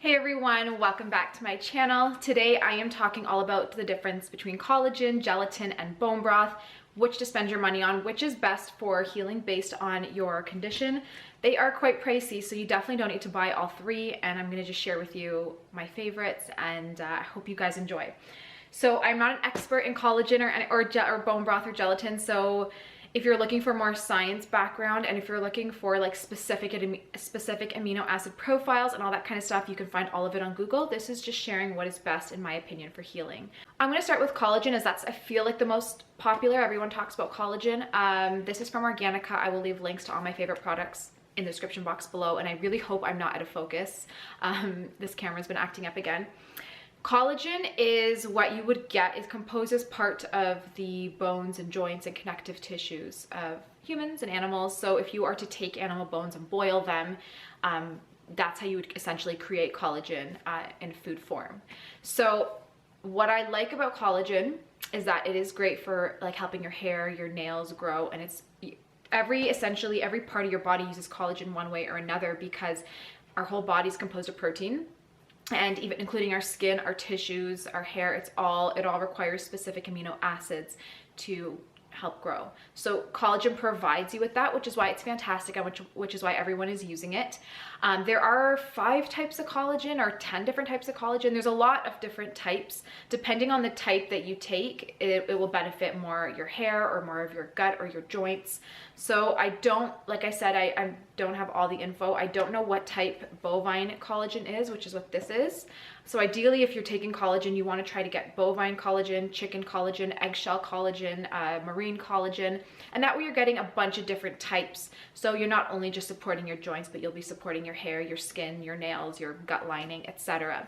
Hey everyone, welcome back to my channel. Today I am talking all about the difference between collagen, gelatin, and bone broth, which to spend your money on, which is best for healing based on your condition. They are quite pricey, so you definitely don't need to buy all three, and I'm gonna just share with you my favorites, and I hope you guys enjoy. So I'm not an expert in collagen or bone broth or gelatin, so if you're looking for more science background and if you're looking for like specific amino acid profiles and all that kind of stuff, you can find all of it on Google. This is just sharing what is best in my opinion for healing. I'm going to start with collagen as that's, I feel like, the most popular. Everyone talks about collagen. This is from Organica. I will leave links to all my favorite products in the description box below, and I really hope I'm not out of focus. This camera's been acting up again. Collagen is what you would get, is composed as part of the bones and joints and connective tissues of humans and animals. So if you are to take animal bones and boil them, that's how you would essentially create collagen in food form. So what I like about collagen is that it is great for like helping your hair, your nails grow, and it's essentially every part of your body uses collagen one way or another because our whole body is composed of protein. And even including our skin, our tissues, our hair, it all requires specific amino acids to help grow. So collagen provides you with that, which is why it's fantastic and which is why everyone is using it. There are 5 types of collagen or 10 different types of collagen. There's a lot of different types. Depending on the type that you take, it will benefit more your hair or more of your gut or your joints. So I don't, like I said, I don't have all the info. I don't know what type bovine collagen is, which is what this is. So ideally, if you're taking collagen, you want to try to get bovine collagen, chicken collagen, eggshell collagen, marine collagen, and that way you're getting a bunch of different types. So you're not only just supporting your joints, but you'll be supporting your hair, your skin, your nails, your gut lining, etc.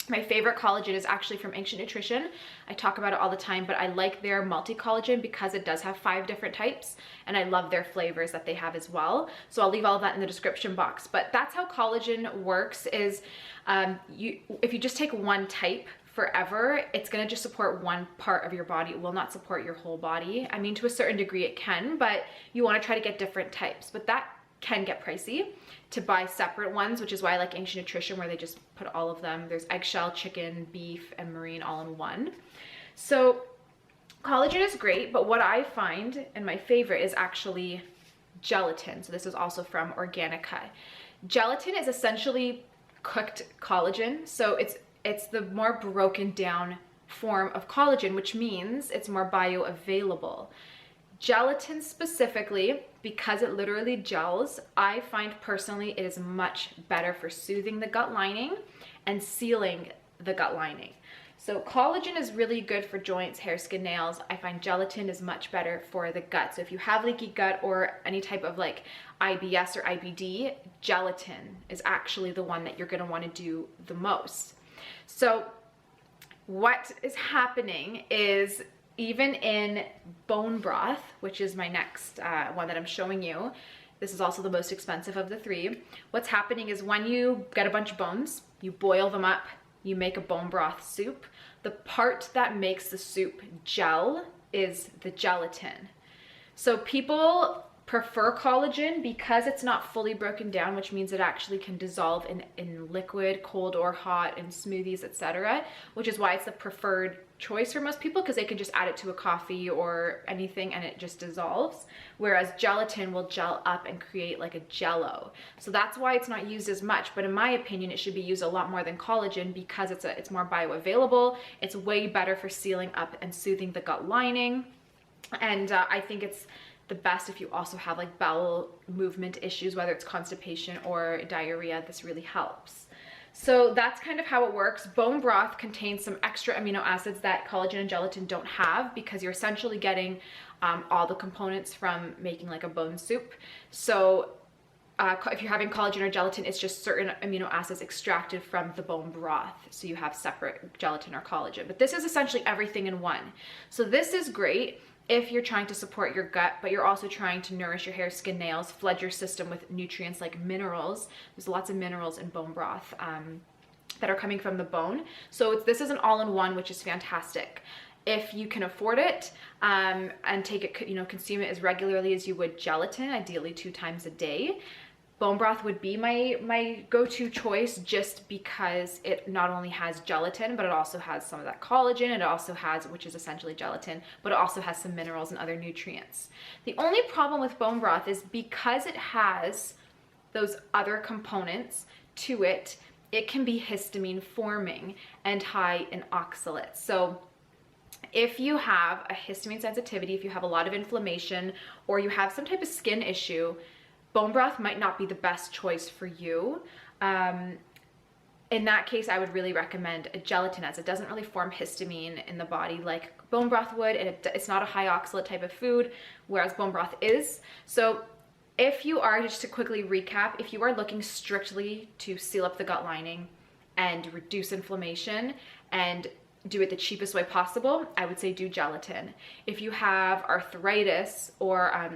My favorite collagen is actually from Ancient Nutrition. I talk about it all the time, but I like their multi-collagen because it does have 5 different types, and I love their flavors that they have as well. So I'll leave all of that in the description box. But that's how collagen works, is if you just take one type forever, it's going to just support one part of your body. It will not support your whole body. I mean, to a certain degree it can, but you want to try to get different types. But that can get pricey to buy separate ones, which is why I like Ancient Nutrition, where they just put all of them. There's eggshell, chicken, beef, and marine all in one. So collagen is great, but what I find, and my favorite, is actually gelatin. So this is also from Organica. Gelatin is essentially cooked collagen. So it's the more broken down form of collagen, which means it's more bioavailable. Gelatin specifically, because it literally gels, I find personally it is much better for soothing the gut lining and sealing the gut lining. So collagen is really good for joints, hair, skin, nails. I find gelatin is much better for the gut. So if you have leaky gut or any type of like IBS or IBD, gelatin is actually the one that you're gonna wanna do the most. So what is happening is, even in bone broth, which is my next one that I'm showing you, this is also the most expensive of the 3. What's happening is when you get a bunch of bones, you boil them up, you make a bone broth soup. The part that makes the soup gel is the gelatin. So people prefer collagen because it's not fully broken down, which means it actually can dissolve in liquid, cold or hot, in smoothies, etc., which is why it's the preferred choice for most people, because they can just add it to a coffee or anything and it just dissolves, whereas gelatin will gel up and create like a jello. So that's why it's not used as much, but in my opinion it should be used a lot more than collagen because it's more bioavailable. It's way better for sealing up and soothing the gut lining, and I think it's the best if you also have like bowel movement issues, whether it's constipation or diarrhea. This really helps. So that's kind of how it works. Bone broth contains some extra amino acids that collagen and gelatin don't have, because you're essentially getting all the components from making like a bone soup. So if you're having collagen or gelatin, it's just certain amino acids extracted from the bone broth. So you have separate gelatin or collagen, but this is essentially everything in one. So this is great if you're trying to support your gut, but you're also trying to nourish your hair, skin, nails, flood your system with nutrients like minerals. There's lots of minerals in bone broth that are coming from the bone. So this is an all-in-one, which is fantastic. If you can afford it and take it, consume it as regularly as you would gelatin, ideally 2 times a day. bone broth would be my go-to choice, just because it not only has gelatin, but it also has some of that collagen. It also has, which is essentially gelatin, but it also has some minerals and other nutrients. The only problem with bone broth is because it has those other components to it, it can be histamine forming and high in oxalates. So if you have a histamine sensitivity, if you have a lot of inflammation, or you have some type of skin issue, bone broth might not be the best choice for you. In that case, I would really recommend a gelatin, as it doesn't really form histamine in the body like bone broth would, and it's not a high oxalate type of food, whereas bone broth is. So if you are, just to quickly recap, if you are looking strictly to seal up the gut lining and reduce inflammation and do it the cheapest way possible, I would say do gelatin. If you have arthritis or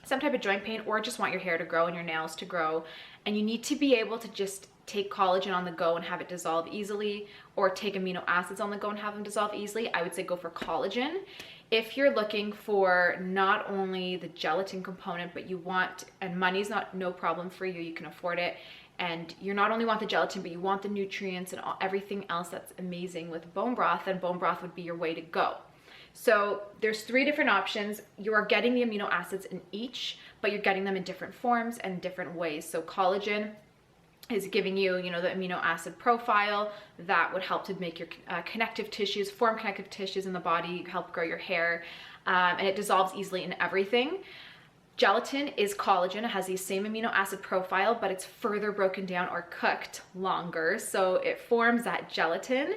some type of joint pain, or just want your hair to grow and your nails to grow, and you need to be able to just take collagen on the go and have it dissolve easily, or take amino acids on the go and have them dissolve easily, I would say go for collagen. If you're looking for not only the gelatin component, but you want, and money's no problem for you, you can afford it, and you not only want the gelatin, but you want the nutrients and everything else that's amazing with bone broth, then bone broth would be your way to go. So there's 3 different options. You are getting the amino acids in each, but you're getting them in different forms and different ways. So collagen is giving you, the amino acid profile that would help to make your connective tissues, form connective tissues in the body, help grow your hair, and it dissolves easily in everything. Gelatin is collagen. It has the same amino acid profile, but it's further broken down or cooked longer. So it forms that gelatin,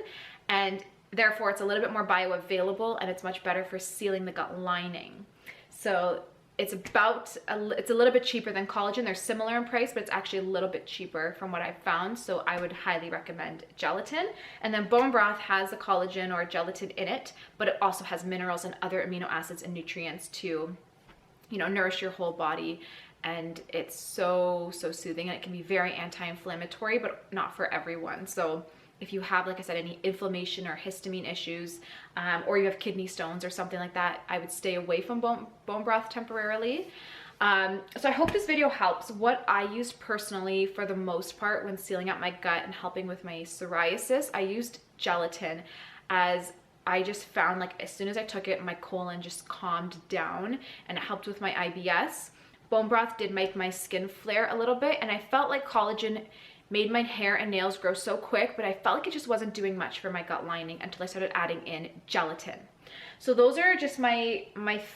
and therefore it's a little bit more bioavailable, and it's much better for sealing the gut lining. So it's a little bit cheaper than collagen. They're similar in price, but it's actually a little bit cheaper from what I've found. So I would highly recommend gelatin. And then bone broth has the collagen or gelatin in it, but it also has minerals and other amino acids and nutrients to, nourish your whole body. And it's so soothing, and it can be very anti-inflammatory, but not for everyone. So if you have, like I said, any inflammation or histamine issues, or you have kidney stones or something like that, I would stay away from bone broth temporarily. So I hope this video helps. What I used personally for the most part when sealing up my gut and helping with my psoriasis, I used gelatin, as I just found, like, as soon as I took it, my colon just calmed down, and it helped with my IBS. Bone broth did make my skin flare a little bit, and I felt like collagen made my hair and nails grow so quick, but I felt like it just wasn't doing much for my gut lining until I started adding in gelatin. So those are just my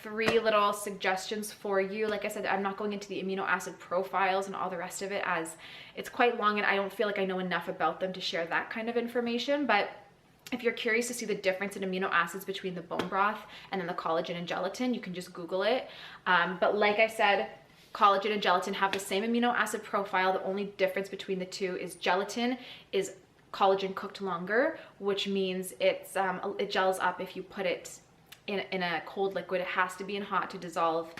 3 little suggestions for you. Like I said, I'm not going into the amino acid profiles and all the rest of it, as it's quite long and I don't feel like I know enough about them to share that kind of information. But if you're curious to see the difference in amino acids between the bone broth and then the collagen and gelatin, you can just Google it. But like I said, collagen and gelatin have the same amino acid profile. The only difference between the two is gelatin is collagen cooked longer, which means it gels up if you put it in a cold liquid. It has to be in hot to dissolve,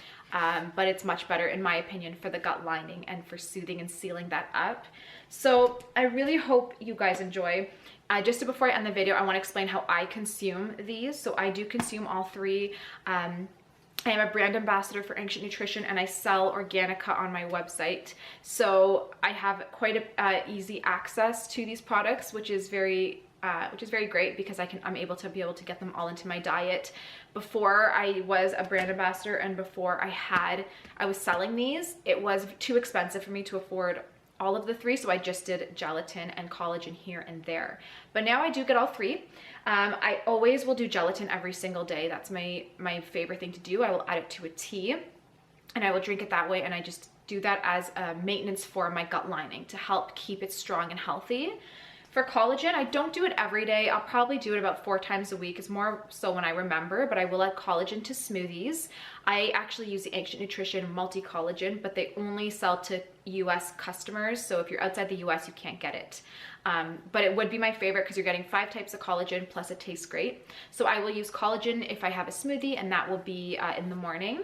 but it's much better, in my opinion, for the gut lining and for soothing and sealing that up. So I really hope you guys enjoy. Just before I end the video, I want to explain how I consume these. So I do consume all 3. I am a brand ambassador for Ancient Nutrition, and I sell Organica on my website. So I have quite easy access to these products, which is very great, because I'm able to get them all into my diet. Before I was a brand ambassador and before I was selling these, it was too expensive for me to afford all of the 3, so I just did gelatin and collagen here and there. But now I do get all 3. I always will do gelatin every single day. That's my favorite thing to do. I will add it to a tea, and I will drink it that way, and I just do that as a maintenance for my gut lining to help keep it strong and healthy. For collagen, I don't do it every day. I'll probably do it about 4 times a week. It's more so when I remember, but I will add collagen to smoothies. I actually use the Ancient Nutrition multi-collagen, but they only sell to US customers. So if you're outside the US, you can't get it. But it would be my favorite because you're getting 5 types of collagen, plus it tastes great. So I will use collagen if I have a smoothie, and that will be in the morning.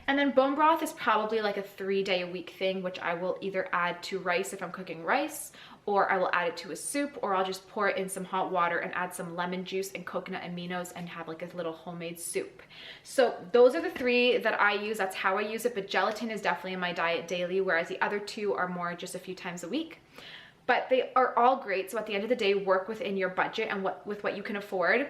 And then bone broth is probably like a 3-day-a-week thing, which I will either add to rice if I'm cooking rice, or I will add it to a soup, or I'll just pour it in some hot water and add some lemon juice and coconut aminos and have like a little homemade soup. So those are the 3 that I use. That's how I use it, but gelatin is definitely in my diet daily, whereas the other 2 are more just a few times a week. But they are all great. So at the end of the day, work within your budget and with what you can afford.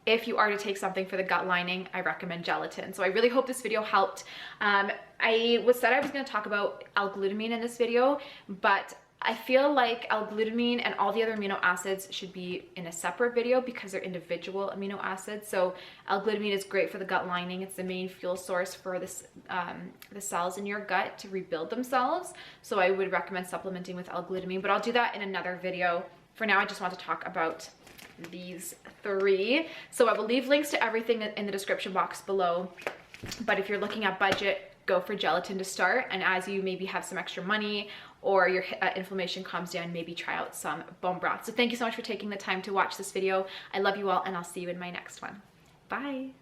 If you are to take something for the gut lining, I recommend gelatin. So I really hope this video helped. I said I was going to talk about L-glutamine in this video, but I feel like L-glutamine and all the other amino acids should be in a separate video because they're individual amino acids. So L-glutamine is great for the gut lining. It's the main fuel source for this, the cells in your gut to rebuild themselves. So I would recommend supplementing with L-glutamine, but I'll do that in another video. For now, I just want to talk about these 3. So I will leave links to everything in the description box below. But if you're looking at budget, go for gelatin to start, and as you maybe have some extra money or your inflammation calms down, maybe try out some bone broth. So thank you so much for taking the time to watch this video. I love you all, and I'll see you in my next one. Bye.